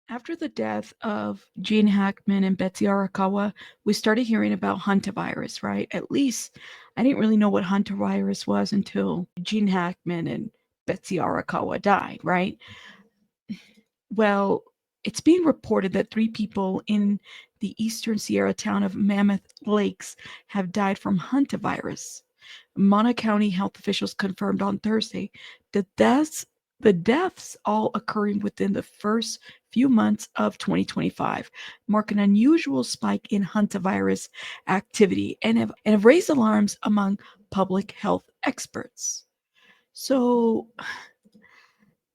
After the death of Gene Hackman and Betsy Arakawa, we started hearing about Hanta-Virus, right? At least I didn't really know what Hanta-Virus was until Gene Hackman and Betsy Arakawa died, right? Well, it's being reported that 3 people in the eastern Sierra town of Mammoth Lakes have died from Hanta-Virus. Mono County health officials confirmed on Thursday that the deaths all occurring within the first few months of 2025 mark an unusual spike in Hanta-Virus activity and have raised alarms among public health experts. So,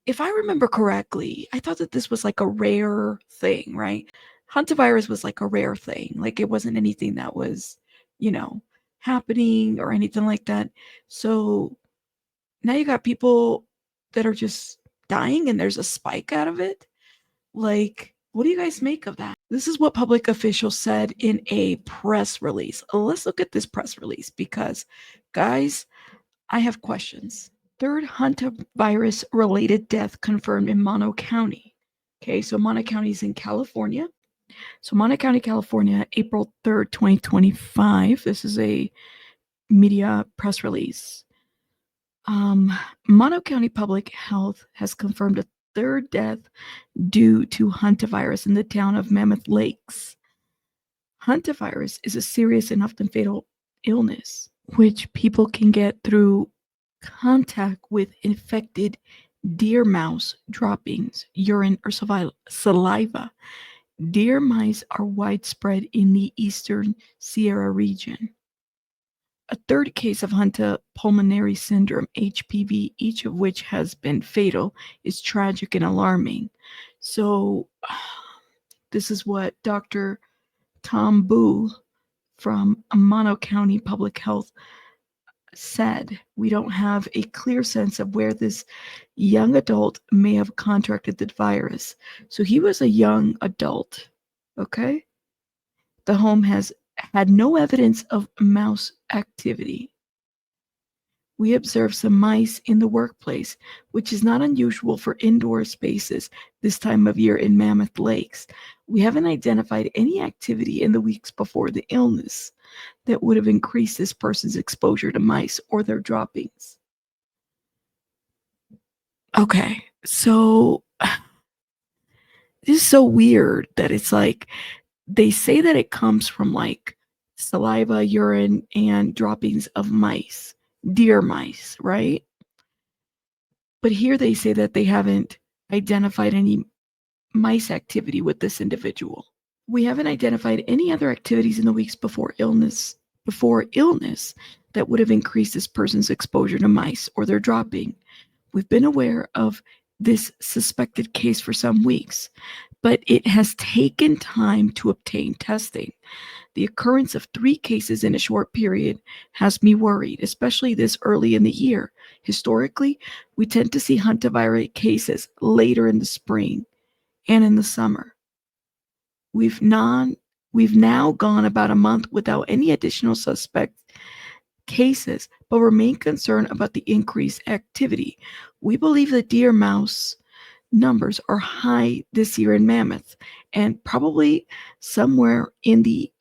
if I remember correctly, I thought that this was like a rare thing, right? Hantavirus was like a rare thing. Like it wasn't anything that was, you know, happening or anything like that. So now you got people that are just dying and there's a spike out of it. Like, what do you guys make of that? This is what public officials said in a press release. Let's look at this press release because, guys, I have questions. Third Hanta-Virus related death confirmed in Mono County. Okay, so Mono County is in California. So Mono County, California, April 3rd, 2025. This is a media press release. Mono County Public Health has confirmed a third death due to Hanta-Virus in the town of Mammoth Lakes. Hanta-Virus is a serious and often fatal illness, which people can get through contact with infected deer mouse droppings, urine, or saliva. Deer mice are widespread in the eastern Sierra region. A third case of Hunter pulmonary syndrome, HPV, each of which has been fatal, is tragic and alarming. So, this is what Dr. Tom Boo from Mono County Public Health said. We don't have a clear sense of where this young adult may have contracted the virus. So he was a young adult, okay? The home has had no evidence of mouse activity. We observed some mice in the workplace, which is not unusual for indoor spaces this time of year in Mammoth Lakes. We haven't identified any activity in the weeks before the illness that would have increased this person's exposure to mice or their droppings. Okay, so this is so weird that it's like they say that it comes from like saliva, urine, and droppings of mice, deer mice, right? But here they say that they haven't identified any mice activity with this individual. We haven't identified any other activities in the weeks before illness that would have increased this person's exposure to mice or their dropping. We've been aware of this suspected case for some weeks, but it has taken time to obtain testing. The occurrence of 3 cases in a short period has me worried, especially this early in the year. Historically, we tend to see Hantavirus cases later in the spring and in the summer. We've now gone about a month without any additional suspect cases, but remain concerned about the increased activity. We believe the deer mouse numbers are high this year in Mammoth and probably somewhere in the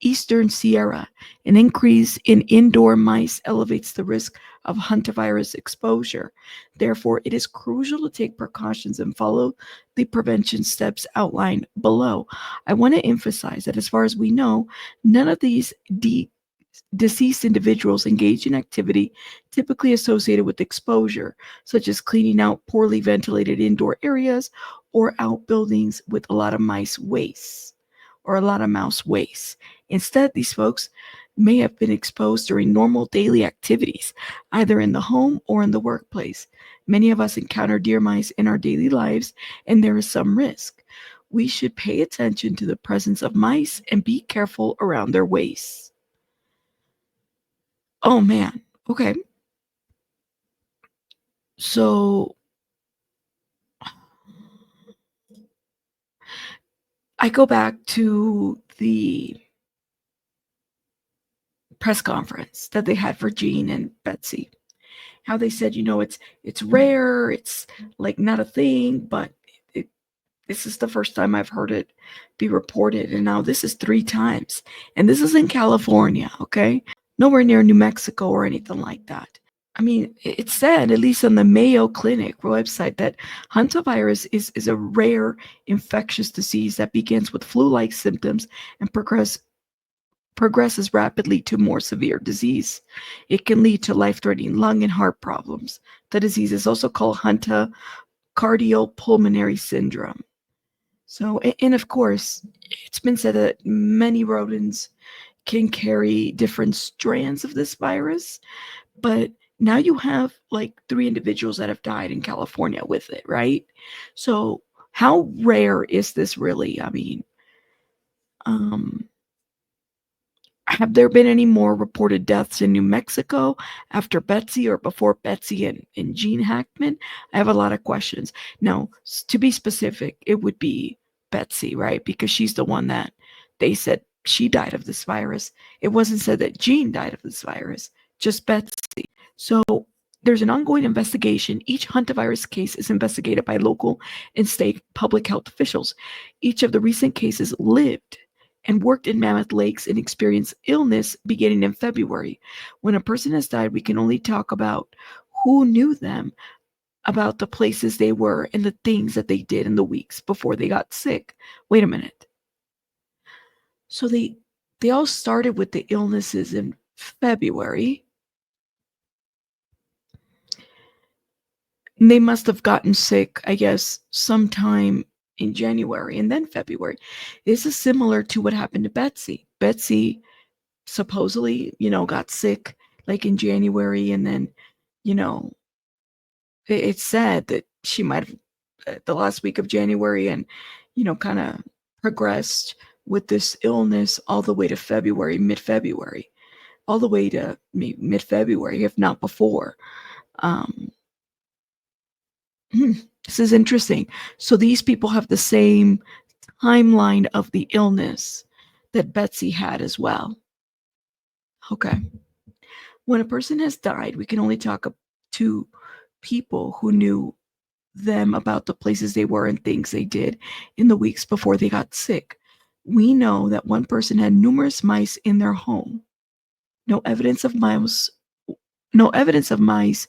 eastern Sierra. An increase in indoor mice elevates the risk of Hantavirus exposure. Therefore, it is crucial to take precautions and follow the prevention steps outlined below. I want to emphasize that as far as we know, none of these deceased individuals engage in activity typically associated with exposure, such as cleaning out poorly ventilated indoor areas or outbuildings with a lot of mice waste or a lot of mouse waste. Instead, these folks may have been exposed during normal daily activities, either in the home or in the workplace. Many of us encounter deer mice in our daily lives, and there is some risk. We should pay attention to the presence of mice and be careful around their waste. Oh man, okay. So I go back to the press conference that they had for Gene and Betsy. How they said, it's rare, it's like not a thing, but This is the first time I've heard it be reported, and now this is 3 times. And this is in California, okay? Nowhere near New Mexico or anything like that. I mean, it's said, at least on the Mayo Clinic website, that Hantavirus is a rare infectious disease that begins with flu-like symptoms and progresses rapidly to more severe disease. It can lead to life-threatening lung and heart problems. The disease is also called Hanta cardiopulmonary syndrome. So, and of course, it's been said that many rodents can carry different strands of this virus, but now you have like 3 individuals that have died in California with it, right? So, how rare is this really? I mean, um, have there been any more reported deaths in New Mexico after Betsy or before Betsy and Gene Hackman? I have a lot of questions. Now, to be specific, it would be Betsy, right? Because she's the one that they said she died of this virus. It wasn't said that Gene died of this virus, just Betsy. So there's an ongoing investigation. Each Hantavirus case is investigated by local and state public health officials. Each of the recent cases lived and worked in Mammoth Lakes and experienced illness beginning in February. When a person has died, we can only talk about who knew them, about the places they were, and the things that they did in the weeks before they got sick. Wait a minute. So they all started with the illnesses in February. And they must have gotten sick, I guess, sometime in January and then February. This is similar to what happened to Betsy. Betsy supposedly, got sick like in January, and then, you know, it's said that she might have the last week of January and, kind of progressed with this illness all the way to February, mid-February, all the way to mid-February, if not before. Um, this is interesting. So these people have the same timeline of the illness that Betsy had as well. Okay. When a person has died, we can only talk to people who knew them, about the places they were and things they did in the weeks before they got sick. We know that one person had numerous mice in their home. No evidence of mice, no evidence of mice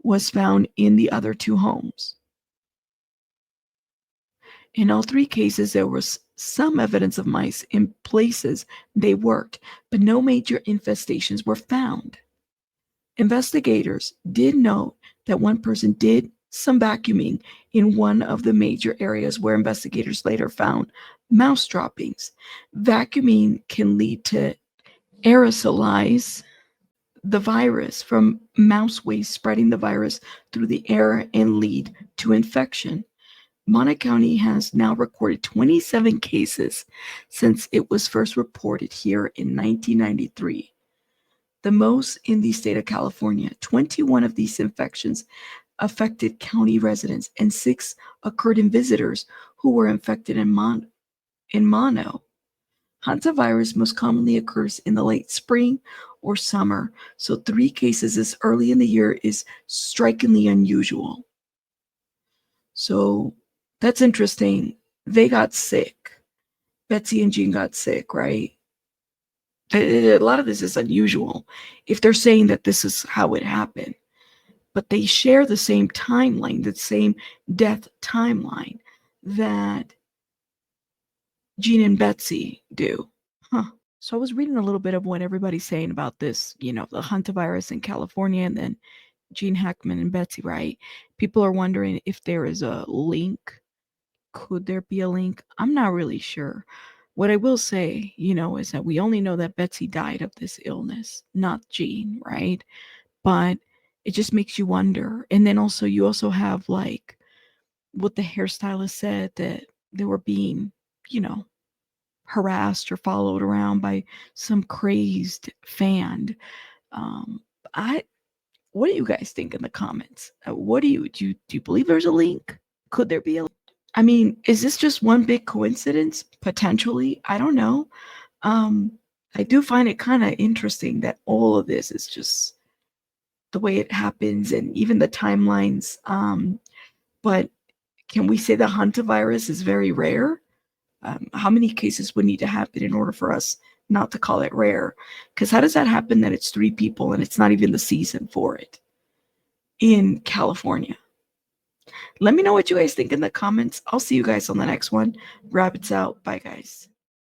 was found in the other 2 homes. In all 3 cases, there was some evidence of mice in places they worked, but no major infestations were found. Investigators did note that one person did some vacuuming in one of the major areas where investigators later found mouse droppings. Vacuuming can lead to aerosolize the virus from mouse waste, spreading the virus through the air and lead to infection. Monmouth County has now recorded 27 cases since it was first reported here in 1993. The most in the state of California. 21 of these infections affected county residents, and 6 occurred in visitors who were infected in mono. Hantavirus most commonly occurs in the late spring or summer, so 3 cases this early in the year is strikingly unusual. So that's interesting. They got sick. Betsy and Jean got sick, right? A lot of this is unusual if they're saying that this is how it happened. But they share the same timeline, the same death timeline that Jean and Betsy do. Huh. So I was reading a little bit of what everybody's saying about this, the Hantavirus in California and then Gene Hackman and Betsy, right? People are wondering if there is a link. Could there be a link? I'm not really sure. What I will say, is that we only know that Betsy died of this illness, not Jean, right? But it just makes you wonder. And then also, you also have like what the hairstylist said, that they were being, harassed or followed around by some crazed fan. Um, I, what do you guys think in the comments? What do you believe there's a link? Could there be a? I mean, is this just one big coincidence? Potentially, I don't know. Um, I do find it kind of interesting that all of this is just the way it happens and even the timelines. But Can we say the Hanta-Virus is very rare? How many cases would need to happen in order for us not to call it rare? Because how does that happen that it's 3 people and it's not even the season for it in California? Let me know what you guys think in the comments. I'll see you guys on the next one. Rabbits out. Bye, guys.